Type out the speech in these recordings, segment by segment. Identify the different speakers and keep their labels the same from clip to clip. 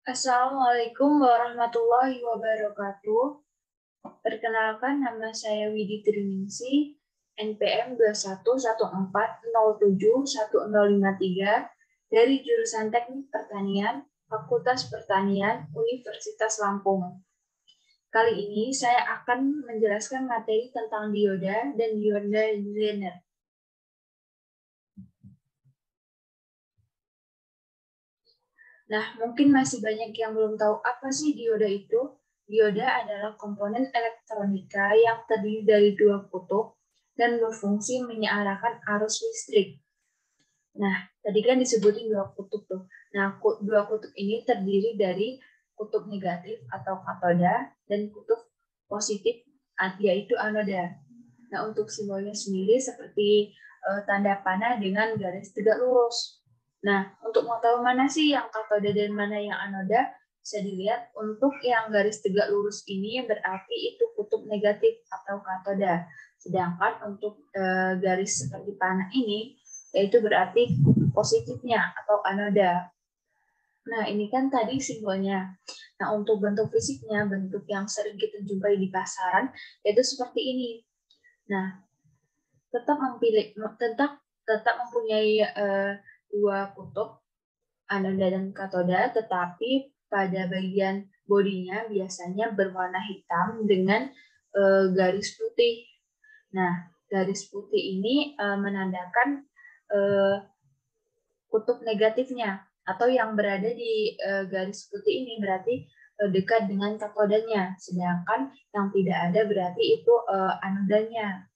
Speaker 1: Assalamualaikum warahmatullahi wabarakatuh. Perkenalkan, nama saya Widi Triningsih, NPM 2114071053 dari jurusan Teknik Pertanian, Fakultas Pertanian, Universitas Lampung. Kali ini saya akan menjelaskan materi tentang dioda dan dioda Zener. Nah, mungkin masih banyak yang belum tahu apa sih dioda itu. Dioda adalah komponen elektronika yang terdiri dari dua kutub dan berfungsi menyalakan arus listrik. Nah, tadi kan disebutin dua kutub tuh. Nah, dua kutub ini terdiri dari kutub negatif atau katoda dan kutub positif yaitu anoda. Nah, untuk simbolnya sendiri seperti tanda panah dengan garis tegak lurus. Nah, untuk mau tahu mana sih yang katoda dan mana yang anoda, bisa dilihat untuk yang garis tegak lurus ini berarti itu kutub negatif atau katoda. Sedangkan untuk garis seperti panah ini, yaitu berarti kutub positifnya atau anoda. Nah, ini kan tadi simbolnya. Nah, untuk bentuk fisiknya, bentuk yang sering kita jumpai di pasaran, yaitu seperti ini. Nah, tetap mempunyai dua kutub, anoda dan katoda, tetapi pada bagian bodinya biasanya berwarna hitam dengan garis putih. Nah, garis putih ini menandakan kutub negatifnya, atau yang berada di garis putih ini berarti dekat dengan katodanya, sedangkan yang tidak ada berarti itu anodanya.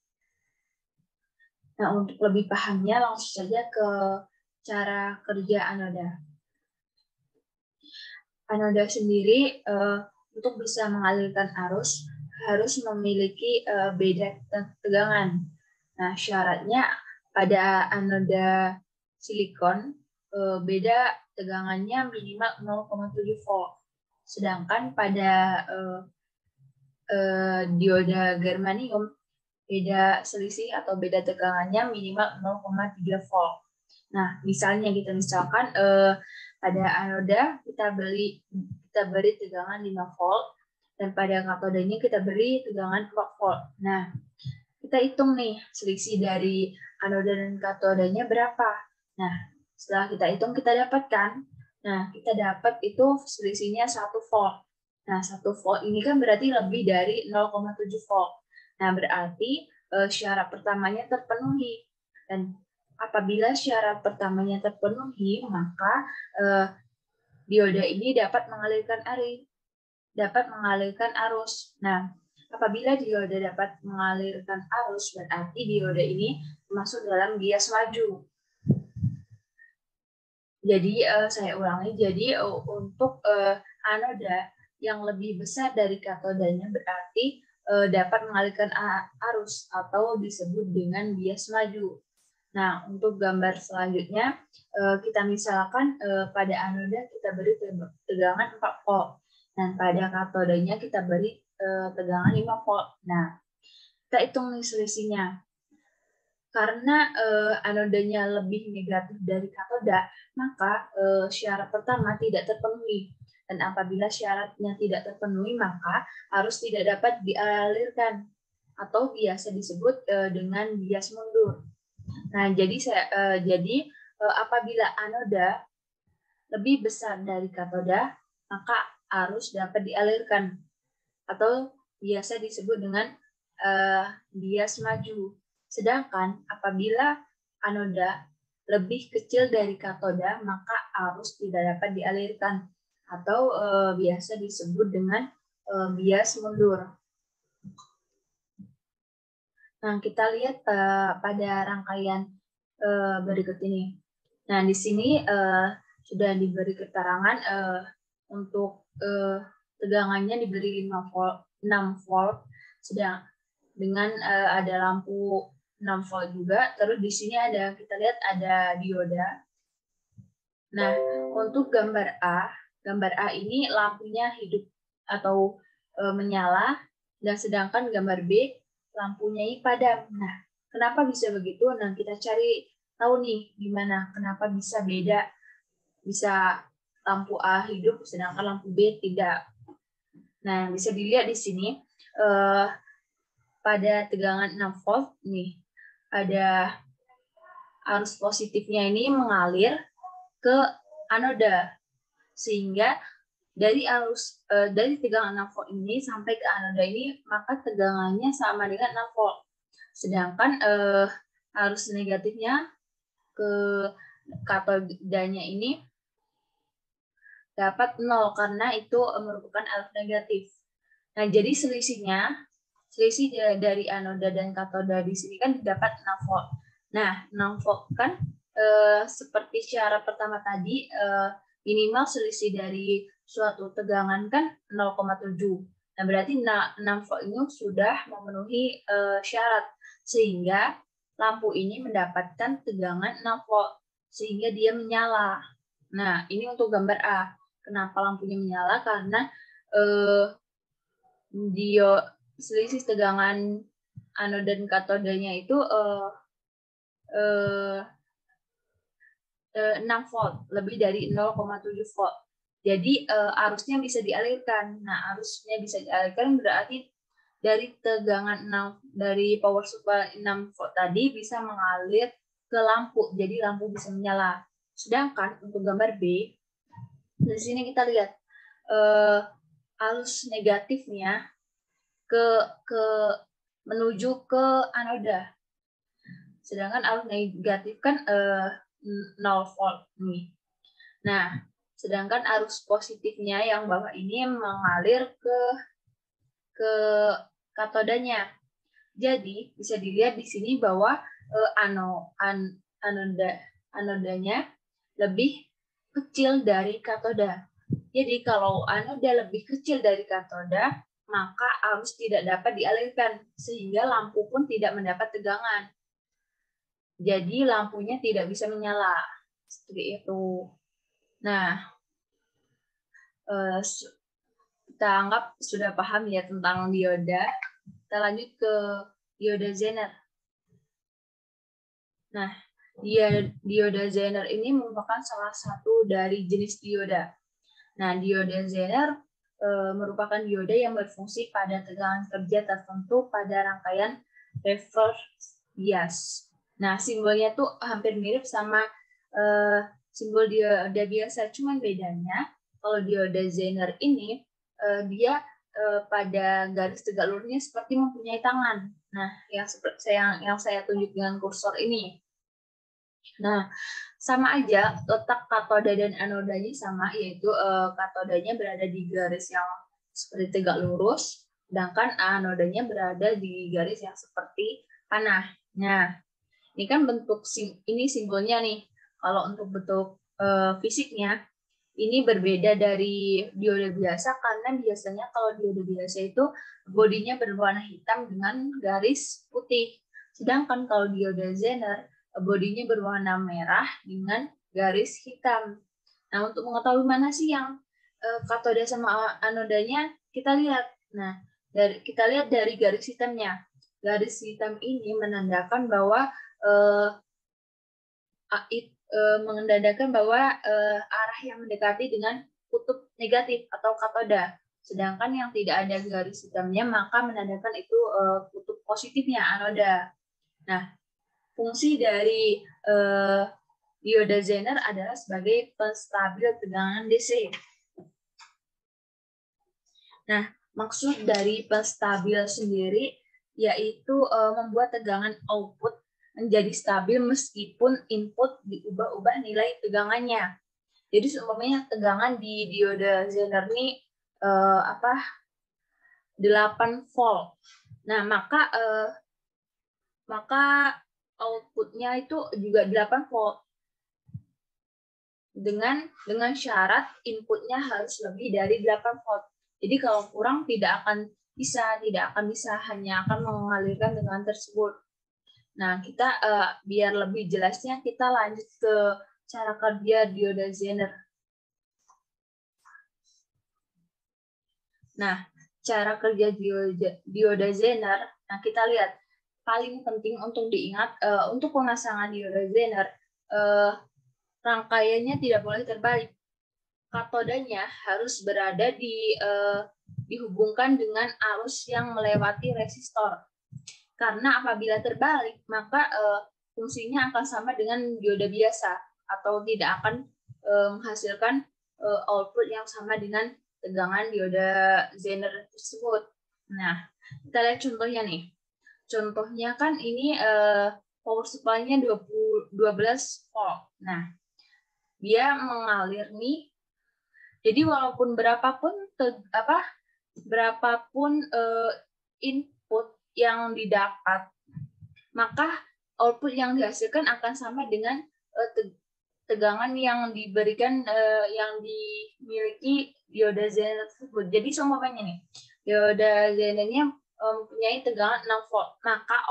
Speaker 1: Nah, untuk lebih pahamnya langsung saja ke cara kerja anoda. Anoda sendiri untuk bisa mengalirkan arus harus memiliki beda tegangan. Nah, syaratnya pada anoda silikon beda tegangannya minimal 0,7 volt. Sedangkan pada dioda germanium beda selisih atau beda tegangannya minimal 0,3 volt. Nah, misalkan pada anoda kita beri tegangan 5 volt dan pada katodanya kita beri tegangan 4 volt. Nah, kita hitung nih selisih dari anoda dan katodanya berapa. Nah, setelah kita hitung kita dapatkan. Nah, kita dapat itu selisihnya 1 volt. Nah, 1 volt ini kan berarti lebih dari 0,7 volt. Nah, berarti syarat pertamanya terpenuhi. Dan apabila syarat pertamanya terpenuhi, maka dioda ini dapat mengalirkan arus. Nah, apabila dioda dapat mengalirkan arus, berarti dioda ini masuk dalam bias maju. Jadi saya ulangi, jadi untuk anoda yang lebih besar dari katodanya berarti dapat mengalirkan arus atau disebut dengan bias maju. Nah, untuk gambar selanjutnya, kita misalkan pada anoda kita beri tegangan 4 volt, dan pada katodanya kita beri tegangan 5 volt. Nah, kita hitung nih selisihnya. Karena anodanya lebih negatif dari katoda, maka syarat pertama tidak terpenuhi. Dan apabila syaratnya tidak terpenuhi, maka arus tidak dapat dialirkan atau biasa disebut dengan bias mundur. Nah, jadi apabila anoda lebih besar dari katoda, maka arus dapat dialirkan atau biasa disebut dengan bias maju. Sedangkan apabila anoda lebih kecil dari katoda, maka arus tidak dapat dialirkan atau biasa disebut dengan bias mundur. Nah, kita lihat pada rangkaian berikut ini. Nah, di sini sudah diberi keterangan untuk tegangannya diberi 6 volt, sedang dengan ada lampu 6 volt juga. Terus di sini kita lihat ada dioda. Nah, untuk gambar A ini lampunya hidup atau menyala, dan sedangkan gambar B lampunya ini padam. Nah, kenapa bisa begitu? Nah, kita cari tahu nih gimana, kenapa bisa beda bisa lampu A hidup, sedangkan lampu B tidak. Nah, bisa dilihat di sini pada tegangan 6 volt nih, ada arus positifnya ini mengalir ke anoda, sehingga dari tegangan 6 volt ini sampai ke anoda ini, maka tegangannya sama dengan 6 volt. Sedangkan arus negatifnya ke katodanya ini dapat 0 karena itu merupakan arus negatif. Nah, jadi selisih dari anoda dan katoda di sini kan didapat 6 volt. Nah, 6 volt kan seperti syarat pertama tadi, minimal selisih dari suatu tegangan kan 0,7. Nah, berarti 6 volt ini sudah memenuhi syarat, sehingga lampu ini mendapatkan tegangan 6 volt, sehingga dia menyala. Nah, ini untuk gambar A. Kenapa lampunya menyala? Karena selisih tegangan anoda dan katodanya itu 6 volt, lebih dari 0,7 volt. Jadi arusnya bisa dialirkan. Nah, arusnya bisa dialirkan berarti dari tegangan dari power supply 6 volt tadi bisa mengalir ke lampu. Jadi lampu bisa menyala. Sedangkan untuk gambar B, di sini kita lihat arus negatifnya menuju ke anoda. Sedangkan arus negatif kan 0 volt nih. Nah, sedangkan arus positifnya yang bawah ini mengalir ke katodanya. Jadi bisa dilihat di sini bahwa anodanya lebih kecil dari katoda. Jadi kalau anoda lebih kecil dari katoda, maka arus tidak dapat dialirkan, sehingga lampu pun tidak mendapat tegangan. Jadi lampunya tidak bisa menyala. Seperti itu. Nah, kita anggap sudah paham ya tentang dioda. Kita lanjut ke dioda Zener. Nah, dioda Zener ini merupakan salah satu dari jenis dioda. Nah, dioda Zener merupakan dioda yang berfungsi pada tegangan kerja tertentu pada rangkaian reverse bias. Nah, simbolnya tuh hampir mirip sama simbol dioda biasa, cuman bedanya kalau dioda Zener ini dia pada garis tegak lurusnya seperti mempunyai tangan. Nah, yang saya tunjuk dengan kursor ini. Nah, sama aja letak katoda dan anodanya sama, yaitu katodanya berada di garis yang seperti tegak lurus, sedangkan anodanya berada di garis yang seperti panah. Nah, ini kan bentuk ini simbolnya nih. Kalau untuk bentuk fisiknya ini berbeda dari dioda biasa, karena biasanya kalau dioda biasa itu bodinya berwarna hitam dengan garis putih. Sedangkan kalau dioda Zener bodinya berwarna merah dengan garis hitam. Nah, untuk mengetahui mana sih yang katoda sama anodanya, kita lihat. Nah, kita lihat dari garis hitamnya. Garis hitam ini menandakan bahwa arah yang mendekati dengan kutub negatif atau katoda. Sedangkan yang tidak ada garis hitamnya maka menandakan itu kutub positifnya anoda. Nah, fungsi dari dioda Zener adalah sebagai penstabil tegangan DC. Nah, maksud dari penstabil sendiri yaitu membuat tegangan output menjadi stabil meskipun input diubah-ubah nilai tegangannya. Jadi seumpamanya tegangan di dioda Zener ini 8 volt. Nah, maka outputnya itu juga 8 volt. Dengan syarat inputnya harus lebih dari 8 volt. Jadi kalau kurang tidak akan bisa, hanya akan mengalirkan tegangan tersebut. Nah, kita biar lebih jelasnya kita lanjut ke cara kerja dioda Zener. Nah, cara kerja dioda Zener, nah kita lihat paling penting untuk diingat untuk pemasangan dioda Zener, rangkaiannya tidak boleh terbalik. Katodanya harus berada dihubungkan dengan arus yang melewati resistor. Karena apabila terbalik, maka fungsinya akan sama dengan dioda biasa atau tidak akan menghasilkan output yang sama dengan tegangan dioda Zener tersebut. Nah, kita lihat contohnya nih. Contohnya kan ini power supply-nya 12 volt. Nah, dia mengalir nih. Jadi walaupun berapapun input yang didapat, maka output yang dihasilkan akan sama dengan tegangan yang diberikan yang dimiliki dioda Zener tersebut. Jadi seumpamanya nih, dioda Zenernya mempunyai tegangan 6 volt, maka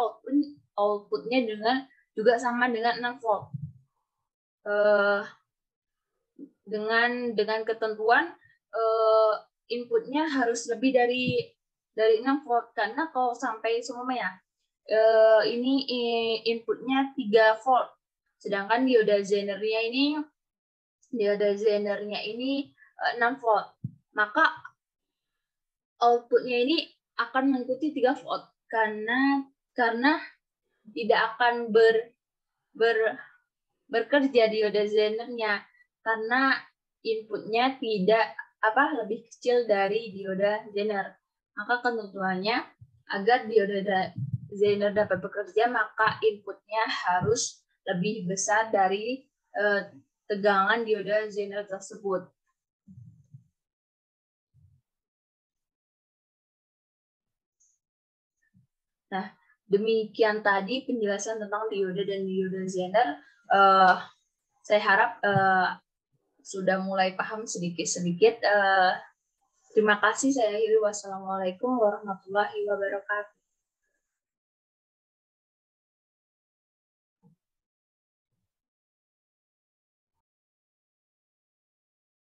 Speaker 1: outputnya juga sama dengan 6 volt. Dengan ketentuan inputnya harus lebih dari 6 volt, karena kalau sampai semuanya ini inputnya 3 volt, sedangkan dioda Zenernya ini 6 volt, maka outputnya ini akan mengikuti 3 volt karena tidak akan bekerja dioda Zenernya karena inputnya tidak lebih kecil dari dioda Zener. Maka ketentuannya agar dioda Zener dapat bekerja, maka inputnya harus lebih besar dari tegangan dioda Zener tersebut. Nah, demikian tadi penjelasan tentang dioda dan dioda Zener. Saya harap sudah mulai paham sedikit-sedikit. Terima kasih. Saya akhiri. Wassalamualaikum warahmatullahi wabarakatuh.